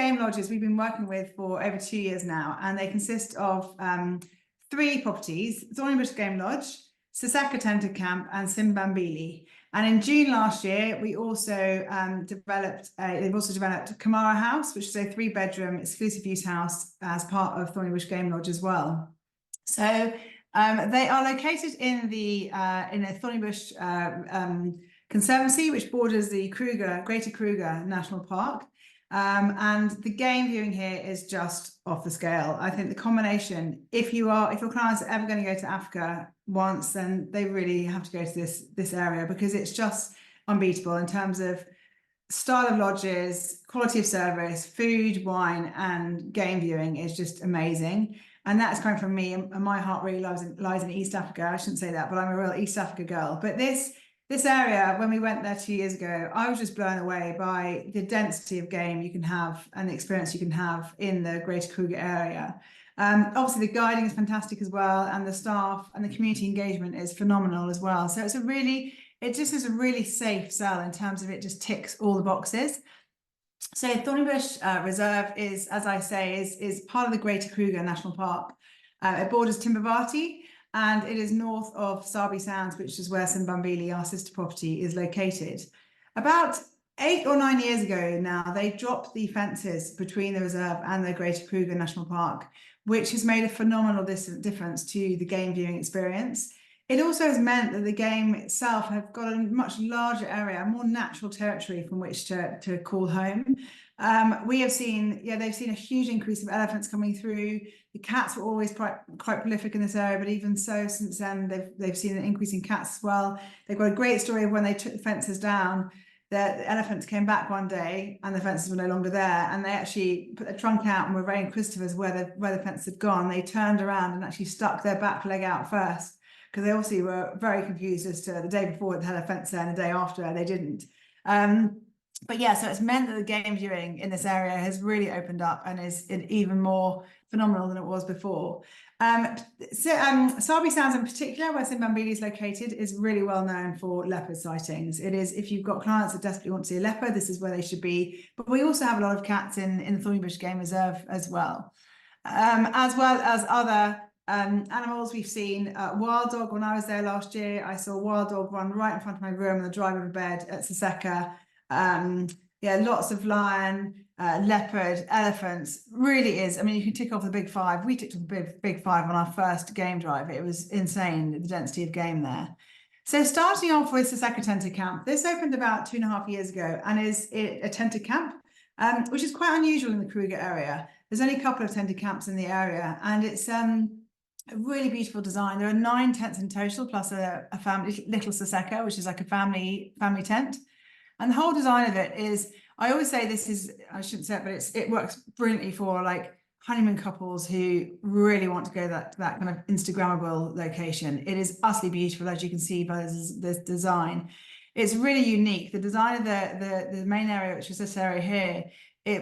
game lodges we've been working with for over 2 years now, and they consist of 3 properties: Thornybush Game Lodge, Saseka Tented Camp, and Simbambili. And in June last year, we also developed Kamara House, which is a 3-bedroom exclusive use house as part of Thornybush Game Lodge as well. So they are located in a Thornybush Conservancy, which borders the Greater Kruger National Park. And the game viewing here is just off the scale. I think the combination, if your clients are ever going to go to Africa once, then they really have to go to this area, because it's just unbeatable in terms of style of lodges, quality of service, food, wine, and game viewing is just amazing. And that's coming from me, and my heart really lies in East Africa. I shouldn't say that, but I'm a real East Africa girl. But this area, when we went there 2 years ago, I was just blown away by the density of game you can have and the experience you can have in the Greater Kruger area. Obviously, the guiding is fantastic as well, and the staff and the community engagement is phenomenal as well. So it just is a really safe sell in terms of it just ticks all the boxes. So Thornybush Reserve is, as I say, is part of the Greater Kruger National Park. It borders Simbambili, and it is north of Sabi Sounds, which is where Simbambili, our sister property, is located. About 8 or 9 years ago now, they dropped the fences between the reserve and the Greater Kruger National Park, which has made a phenomenal difference to the game viewing experience. It also has meant that the game itself has got a much larger area, more natural territory from which to call home. We have seen, they've seen a huge increase of elephants coming through. The cats were always quite prolific in this area, but even so, since then, they've seen an increase in cats as well. They've got a great story of when they took the fences down, that the elephants came back one day and the fences were no longer there, and they actually put their trunk out and were very inquisitive as where the fence had gone. They turned around and actually stuck their back leg out first, because they obviously were very confused as to the day before they had a fence there and the day after they didn't. But yeah, so it's meant that the game viewing in this area has really opened up and is even more phenomenal than it was before. Sabi Sounds in particular, where Simbambili is located, is really well known for leopard sightings. It is, if you've got clients that desperately want to see a leopard, this is where they should be. But we also have a lot of cats in the Thornybush Game Reserve as well as other animals. We've seen wild dog. When I was there last year, I saw a wild dog run right in front of my room on the drive over bed at Saseka. Lots of lion, leopard, elephants. Really is. I mean, you can tick off the big 5. We ticked off the big 5 on our first game drive. It was insane, the density of game there. So starting off with Saseka Tented Camp, this opened about 2.5 years ago and is a tented camp, which is quite unusual in the Kruger area. There's only a couple of tented camps in the area, and it's a really beautiful design. There are 9 tents in total, plus a family little Saseka, which is like a family tent. And the whole design of it is, I always say this is, I shouldn't say it, but it works brilliantly for like honeymoon couples who really want to go to that kind of Instagrammable location. It is utterly beautiful, as you can see by this design. It's really unique. The design of the main area, which is this area here,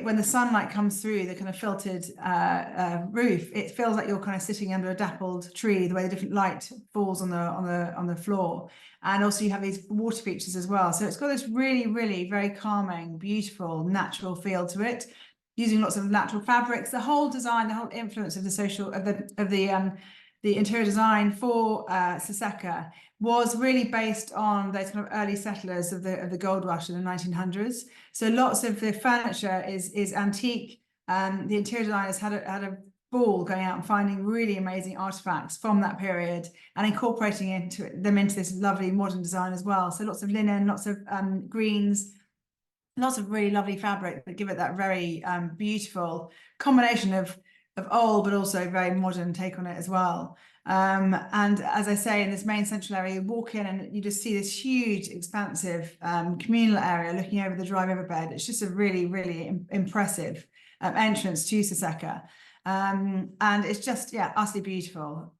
when the sunlight comes through the kind of filtered roof, it feels like you're kind of sitting under a dappled tree, the way the different light falls on the floor. And also you have these water features as well. So it's got this really, really very calming, beautiful, natural feel to it, using lots of natural fabrics. The whole design, the whole influence of the interior design for Saseka was really based on those kind of early settlers of the gold rush in the 1900s. So lots of the furniture is antique. The interior designers had a ball going out and finding really amazing artifacts from that period and incorporating them into this lovely modern design as well. So lots of linen, lots of greens, lots of really lovely fabric that give it that very beautiful combination of old but also very modern take on it as well. And as I say, in this main central area, you walk in and you just see this huge, expansive communal area looking over the drive over bed. It's just a really, really impressive entrance to Saseka. And it's just, utterly beautiful.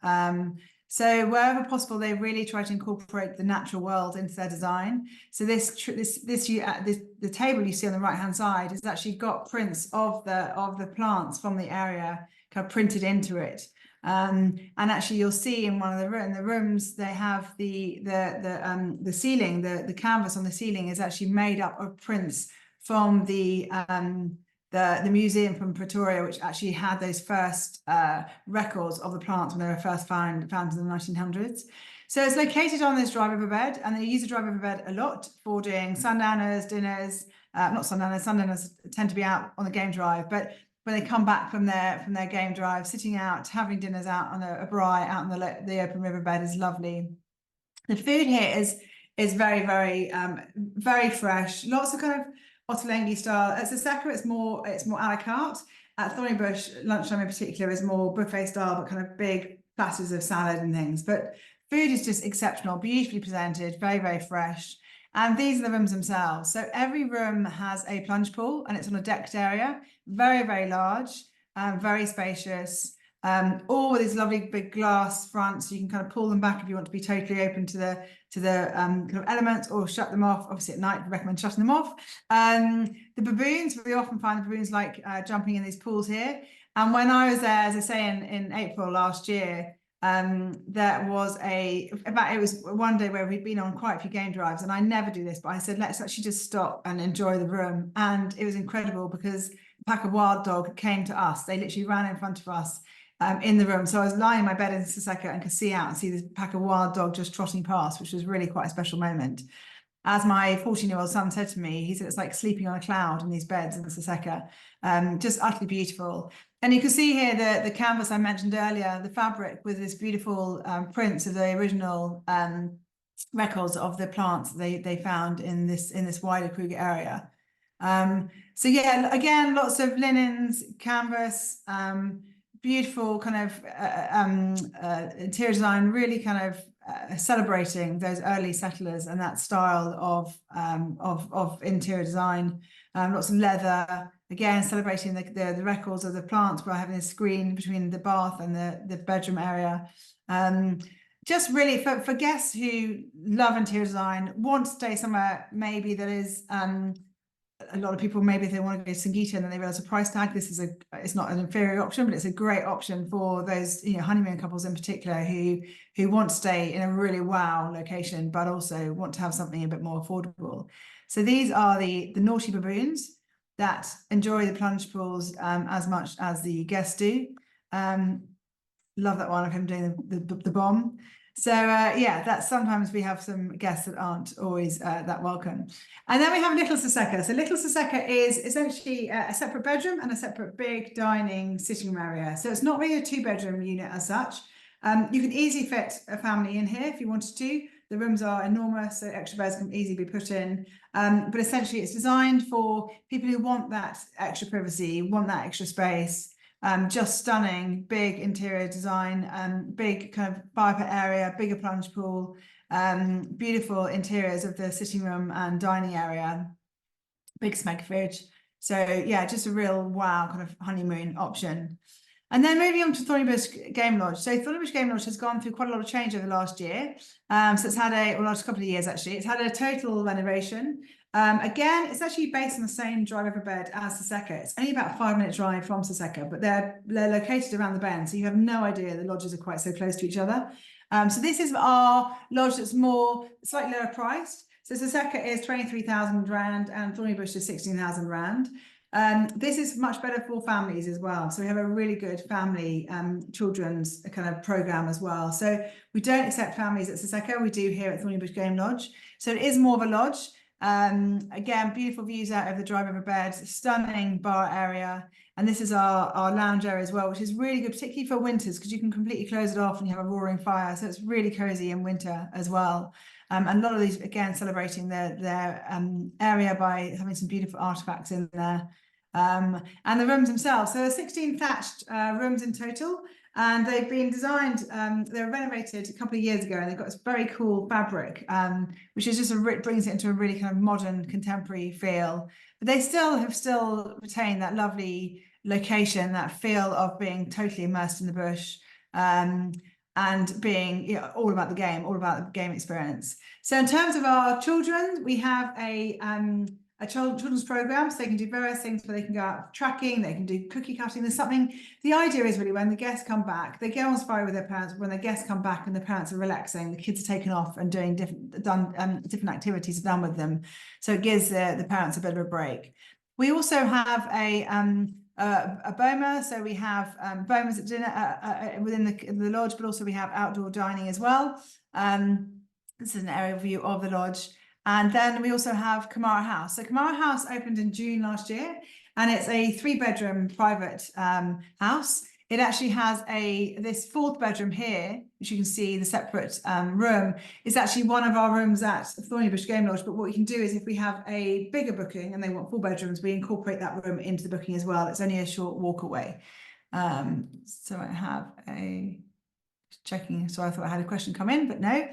So wherever possible, they really try to incorporate the natural world into their design. So the table you see on the right-hand side has actually got prints of the plants from the area kind of printed into it. And actually, you'll see in one of the rooms they have the ceiling, the canvas on the ceiling is actually made up of prints from the the museum from Pretoria, which actually had those first records of the plants when they were first found in the 1900s. So it's located on this dry riverbed, and they use the dry riverbed a lot for doing sundowners, dinners. Not sundowners. Sundowners tend to be out on the game drive, but when they come back from their game drive, sitting out, having dinners out on a braai out on the open riverbed is lovely. The food here is very, very, very fresh. Lots of kind of Ottolenghi style. At Saseka, it's more a la carte. At Thornybush, lunchtime in particular is more buffet style, but kind of big platters of salad and things. But food is just exceptional, beautifully presented, very, very fresh. And these are the rooms themselves. So every room has a plunge pool, and it's on a decked area, very, very large, very spacious. All with these lovely big glass fronts. So you can kind of pull them back if you want to be totally open to the kind of elements, or shut them off. Obviously at night, we recommend shutting them off. The baboons, we often find the baboons like jumping in these pools here. And when I was there, as I say, in April last year, there was it was one day where we'd been on quite a few game drives, and I never do this, but I said, let's actually just stop and enjoy the room. And it was incredible because a pack of wild dog came to us. They literally ran in front of us in the room. So I was lying in my bed in Saseka and could see out and see this pack of wild dog just trotting past, which was really quite a special moment. As my 14-year-old son said to me, he said, it's like sleeping on a cloud in these beds in Saseka. Just utterly beautiful. And you can see here the canvas I mentioned earlier, the fabric with this beautiful prints of the original records of the plants they found in this wider Kruger area. So yeah, again, lots of linens, canvas, beautiful kind of interior design, really kind of celebrating those early settlers and that style of interior design. Lots of leather, again celebrating the records of the plants by having a screen between the bath and the bedroom area. Just really for guests who love interior design, want to stay somewhere maybe that is a lot of people, maybe if they want to go to Singita and then they realize the price tag, it's not an inferior option, but it's a great option for those honeymoon couples in particular who want to stay in a really wow location, but also want to have something a bit more affordable. So these are the naughty baboons that enjoy the plunge pools as much as the guests do. Love that one of him doing the bomb. So yeah, that's sometimes we have some guests that aren't always that welcome. And then we have Little Saseka. So Little Saseka is essentially a separate bedroom and a separate big dining sitting room area. So it's not really a 2-bedroom unit as such. You can easily fit a family in here if you wanted to. The rooms are enormous, so extra beds can easily be put in. But essentially it's designed for people who want that extra privacy, want that extra space. Just stunning, big interior design, big kind of fire pit area, bigger plunge pool, beautiful interiors of the sitting room and dining area, big smeg fridge. So yeah, just a real wow kind of honeymoon option. And then moving on to Thornybush Game Lodge. So Thornybush Game Lodge has gone through quite a lot of change over the last year. So it's had last couple of years actually. It's had a total renovation. Again, it's actually based on the same dry riverbed as Saseka. It's only about a 5-minute drive from Saseka, but they're located around the bend, so you have no idea the lodges are quite so close to each other. So this is our lodge that's slightly lower priced. So Saseka is 23,000 Rand and Thornybush is 16,000 Rand. This is much better for families as well. So we have a really good family children's kind of program as well. So we don't accept families at Saseka. We do here at Thornybush Game Lodge. So it is more of a lodge. Again, beautiful views out of the dry riverbed, stunning bar area. And this is our lounge area as well, which is really good, particularly for winters, because you can completely close it off and you have a roaring fire. So it's really cozy in winter as well. And a lot of these, again, celebrating their area by having some beautiful artifacts in there. And the rooms themselves. So there are 16 thatched rooms in total. And they've been designed, they were renovated a couple of years ago, and they've got this very cool fabric, which is just brings it into a really kind of modern, contemporary feel. But they have retained that lovely location, that feel of being totally immersed in the bush, and being all about the game experience. So in terms of our children, we have a children's program, so they can do various things where they can go out tracking, they can do cookie cutting. There's something, the idea is really when the guests come back, they go on safari with their parents. When the guests come back and the parents are relaxing, the kids are taken off and doing different activities done with them. So it gives the parents a bit of a break. We also have a boma, so we have bomas at dinner within the lodge, but also we have outdoor dining as well. This is an aerial view of the lodge. And then we also have Kamara House. So Kamara House opened in June last year, and it's a 3-bedroom private house. It actually has this 4th bedroom here, which you can see the separate room, is actually one of our rooms at Thornybush Game Lodge. But what we can do is if we have a bigger booking and they want 4 bedrooms, we incorporate that room into the booking as well. It's only a short walk away. So I have checking, so I thought I had a question come in, but no.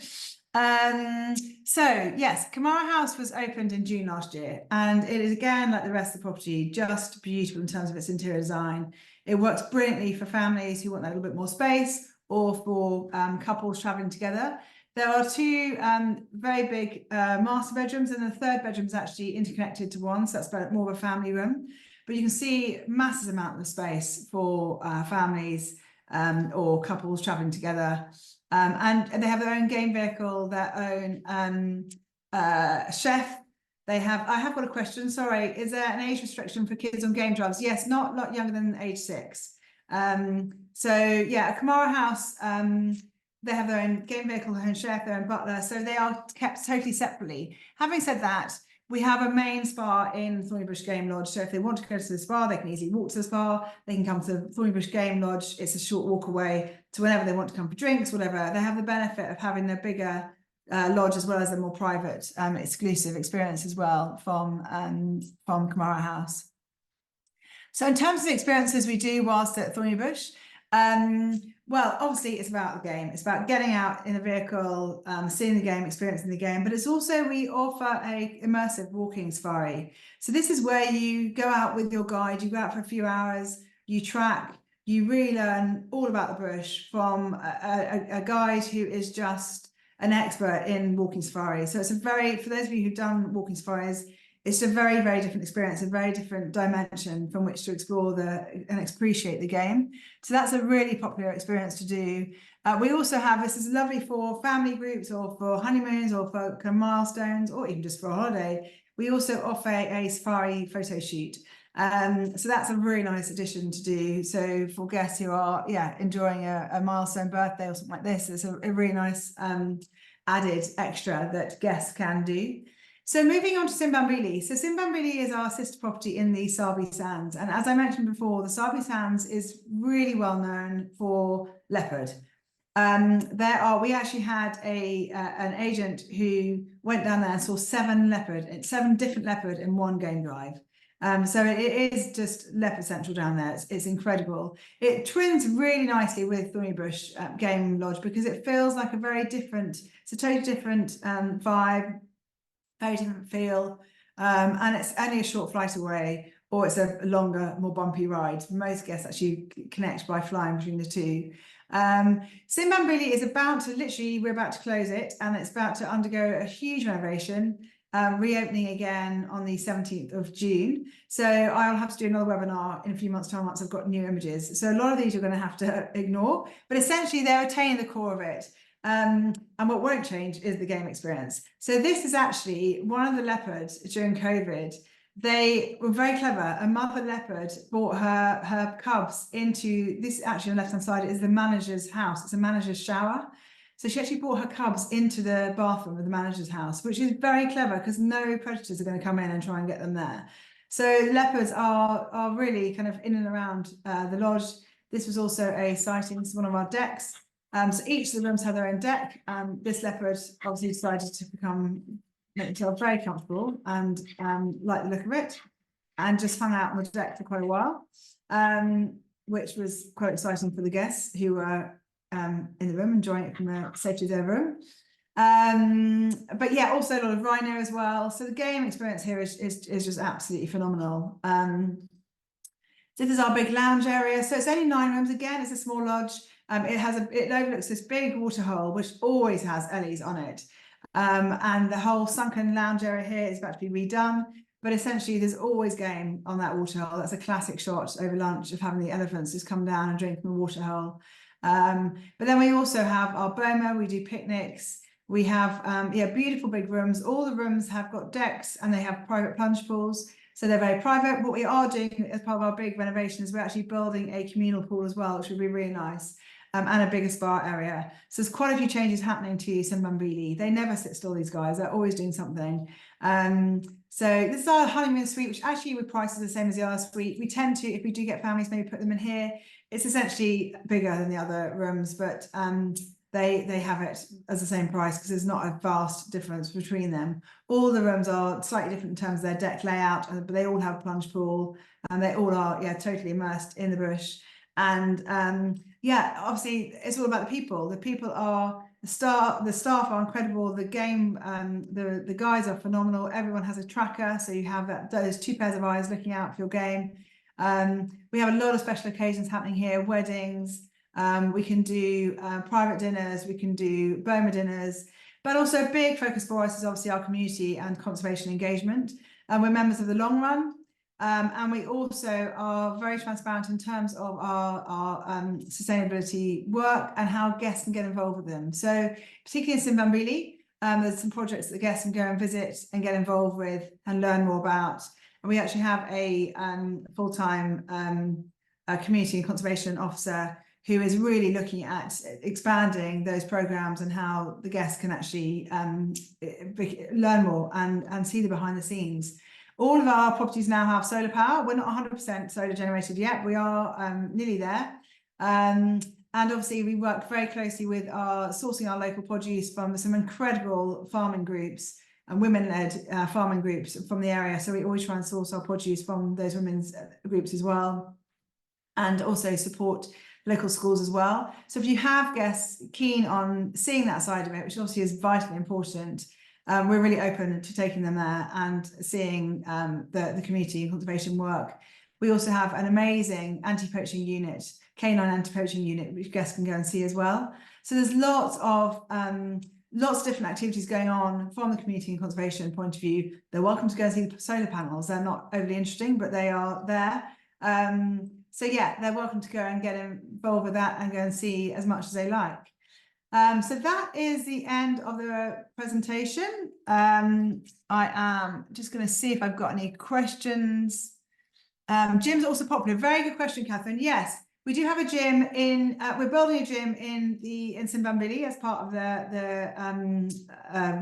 So yes, Kamara House was opened in June last year, and it is, again, like the rest of the property, just beautiful in terms of its interior design. It works brilliantly for families who want a little bit more space, or for couples traveling together. There are 2 very big master bedrooms, and the 3rd bedroom is actually interconnected to one, so that's more of a family room. But you can see massive amount of space for families or couples traveling together. And they have their own game vehicle, their own chef. I have got a question, sorry. Is there an age restriction for kids on game drives? Yes, not a lot younger than age 6. So yeah, Kamara House, they have their own game vehicle, their own chef, their own butler. So they are kept totally separately. Having said that, we have a main spa in Thornybush Game Lodge. So if they want to go to the spa, they can easily walk to the spa. They can come to Thornybush Game Lodge. It's a short walk away to whenever they want to come for drinks, whatever. They have the benefit of having their bigger lodge as well as a more private, exclusive experience as well from Kamara House. So in terms of the experiences we do whilst at Thornybush, well, obviously it's about the game. It's about getting out in a vehicle, seeing the game, experiencing the game, but it's also, we offer a immersive walking safari. So this is where you go out with your guide, you go out for a few hours, you track, you really learn all about the bush from a guide who is just an expert in walking safaris. So it's for those of you who've done walking safaris, it's a very, very different experience, a very different dimension from which to explore and appreciate the game. So that's a really popular experience to do. We also have, this is lovely for family groups or for honeymoons or for kind of milestones or even just for a holiday. We also offer a safari photo shoot. So that's a really nice addition to do. So for guests who are, enjoying a milestone birthday or something like this, it's a really nice added extra that guests can do. So moving on to Simbambili. So Simbambili is our sister property in the Sabi Sands. And as I mentioned before, the Sabi Sands is really well known for leopard. We actually had an agent who went down there and saw 7 different leopard in one game drive. So it is just leopard central down there. It's incredible. It twins really nicely with Thornybush Game Lodge because it feels like it's a totally different vibe, very different feel, and it's only a short flight away, or it's a longer, more bumpy ride. Most guests actually connect by flying between the 2. Simbambili is we're about to close it, and it's about to undergo a huge renovation, reopening again on the 17th of June. So I'll have to do another webinar in a few months' time once I've got new images. So a lot of these you're going to have to ignore, but essentially they're retaining the core of it. And what won't change is the game experience. So this is actually one of the leopards during COVID. They were very clever. A mother leopard brought her cubs into this. Actually, on the left-hand side is the manager's house. It's a manager's shower. So she actually brought her cubs into the bathroom of the manager's house, which is very clever because no predators are going to come in and try and get them there. So leopards are really kind of in and around the lodge. This was also a sighting. This is one of our decks. So each of the rooms have their own deck. This leopard obviously decided to make himself very comfortable and like the look of it, and just hung out on the deck for quite a while, which was quite exciting for the guests who were in the room, enjoying it from the safety of their room. But yeah, also a lot of rhino as well. So the game experience here is just absolutely phenomenal. This is our big lounge area. So it's only 9 rooms. Again, it's a small lodge. It overlooks this big water hole, which always has Ellies on it. And the whole sunken lounge area here is about to be redone. But essentially, there's always game on that water hole. That's a classic shot over lunch of having the elephants just come down and drink from the water hole. But then we also have our boma. We do picnics. We have beautiful big rooms. All the rooms have got decks and they have private plunge pools. So they're very private. What we are doing as part of our big renovation is we're actually building a communal pool as well, which would be really nice, and a bigger spa area. So there's quite a few changes happening to Simbambili. They never sit still, these guys. They're always doing something. So this is our honeymoon suite, which actually with prices the same as the other suite. We tend to, if we do get families, maybe put them in here. It's essentially bigger than the other rooms, but they have it as the same price because there's not a vast difference between them. All the rooms are slightly different in terms of their deck layout, but they all have a plunge pool, and they all are totally immersed in the bush. And obviously it's all about the people. The people are the staff are incredible. The game, the guys are phenomenal. Everyone has a tracker, so you have those 2 pairs of eyes looking out for your game. We have a lot of special occasions happening here, weddings. We can do private dinners, we can do Boma dinners, but also a big focus for us is obviously our community and conservation engagement. We're members of the Long Run, and we also are very transparent in terms of our sustainability work and how guests can get involved with them. So particularly in Simbambili, there's some projects that guests can go and visit and get involved with and learn more about. And we actually have a full-time community and conservation officer who is really looking at expanding those programs and how the guests can actually learn more and see the behind the scenes. All of our properties now have solar power. We're not 100% solar generated yet. We are nearly there. And obviously we work very closely with sourcing our local produce from some incredible farming groups and women-led farming groups from the area. So we always try and source our produce from those women's groups as well, and also support local schools as well. So if you have guests keen on seeing that side of it, which obviously is vitally important, we're really open to taking them there and seeing the community and conservation work. We also have an amazing anti-poaching unit, canine anti-poaching unit, which guests can go and see as well. So there's lots of different activities going on from the community and conservation point of view. They're welcome to go and see the solar panels. They're not overly interesting, but they are there. So yeah, they're welcome to go and get involved with that and go and see as much as they like. So that is the end of the presentation. I am just going to see if I've got any questions. Gym's also popular. Very good question, Catherine. Yes, we do have a gym in. We're building a gym in Simbambili as part of the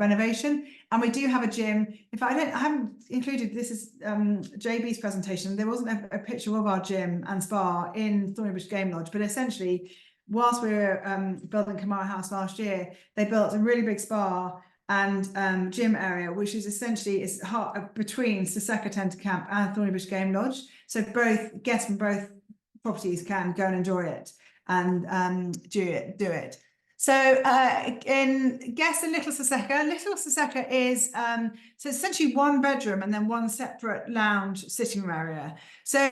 renovation, and we do have a gym. In fact, I haven't included this is JB's presentation. There wasn't a picture of our gym and spa in Thornybush Game Lodge, but essentially, whilst we were building Kamara House last year, they built a really big spa and gym area, which is essentially between Saseka Tented Camp and Thornybush Game Lodge. So both guests from both properties can go and enjoy it and do it. So in guests in Little Saseka is so essentially 1 bedroom and then 1 separate lounge sitting room area. So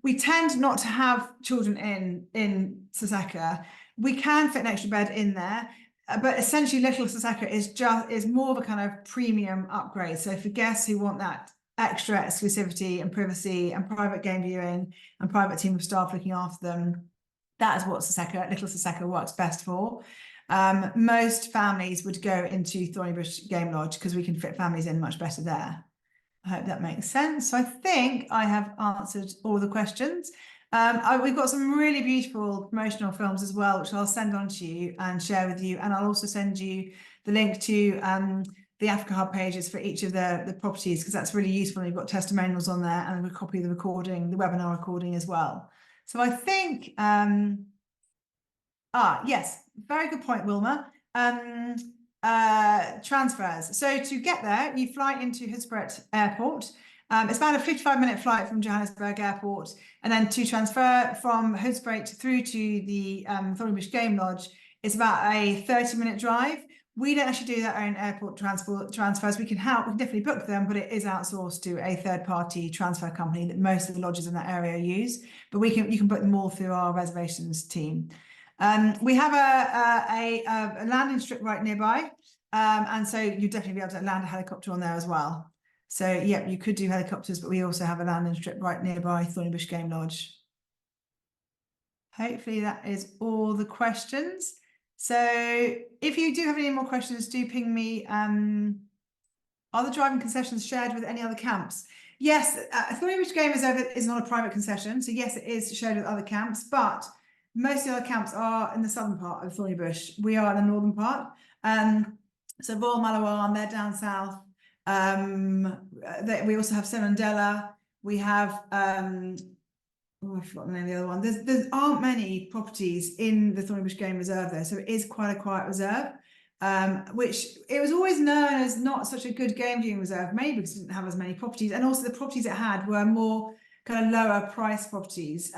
we tend not to have children in Saseka. We can fit an extra bed in there, but essentially Little Saseka is more of a kind of premium upgrade. So for guests who want that extra exclusivity and privacy and private game viewing and private team of staff looking after them, that is what Little Saseka works best for. Most families would go into Thornybush Game Lodge because we can fit families in much better there. I hope that makes sense. So I think I have answered all the questions. We've got some really beautiful promotional films as well, which I'll send on to you and share with you. And I'll also send you the link to the Africa Hub pages for each of the properties, because that's really useful. You've got testimonials on there and a copy of the recording, the webinar recording as well. So I think, yes, very good point, Wilma. Transfers. So to get there, you fly into Hoedspruit Airport. It's about a 55-minute flight from Johannesburg Airport, and then to transfer from Hoedspruit through to the Thornybush Game Lodge, it's about a 30-minute drive. We don't actually do our own airport transfers. We can help, we can definitely book them, but it is outsourced to a third-party transfer company that most of the lodges in that area use. But you can book them all through our reservations team. We have a landing strip right nearby, and so you'd definitely be able to land a helicopter on there as well. So yeah, you could do helicopters, but we also have a landing strip right nearby Thornybush Game Lodge. Hopefully that is all the questions. So if you do have any more questions, do ping me. Are the driving concessions shared with any other camps? Yes, Thornybush Game Reserve is not a private concession, so yes, it is shared with other camps, but most of the other camps are in the southern part of Thornybush. We are in the northern part. So Royal Malawan, they're down south. We also have Senandela. We have oh, I've forgotten the name of the other one. There aren't many properties in the Thornybush Game Reserve though, so it is quite a quiet reserve. Which it was always known as not such a good game viewing reserve, maybe because it didn't have as many properties, and also the properties it had were more kind of lower price properties.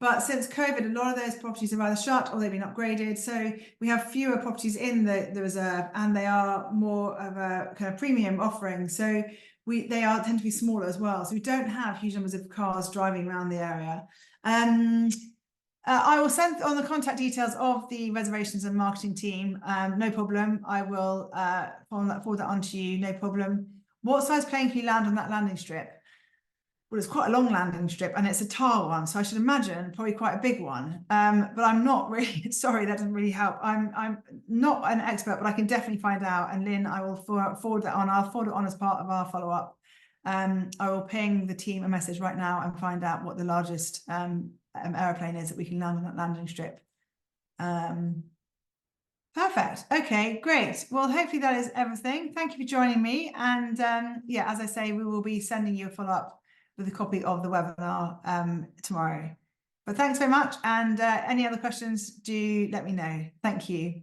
But since COVID, a lot of those properties are either shut or they've been upgraded. So we have fewer properties in the reserve, and they are more of a kind of premium offering. So they tend to be smaller as well. So we don't have huge numbers of cars driving around the area. I will send on the contact details of the reservations and marketing team. No problem. I will forward that on to you. No problem. What size plane can you land on that landing strip? Well, it's quite a long landing strip and it's a tar one, so I should imagine probably quite a big one. But I'm not really sorry, that doesn't really help. I'm not an expert, but I can definitely find out. And Lynn, I will forward that on. I'll forward it on as part of our follow-up. I will ping the team a message right now and find out what the largest aeroplane is that we can land on that landing strip. Perfect. Okay, great. Well, hopefully that is everything. Thank you for joining me. And yeah, as I say, we will be sending you a follow-up with a copy of the webinar tomorrow. But thanks very much. And any other questions, do let me know. Thank you.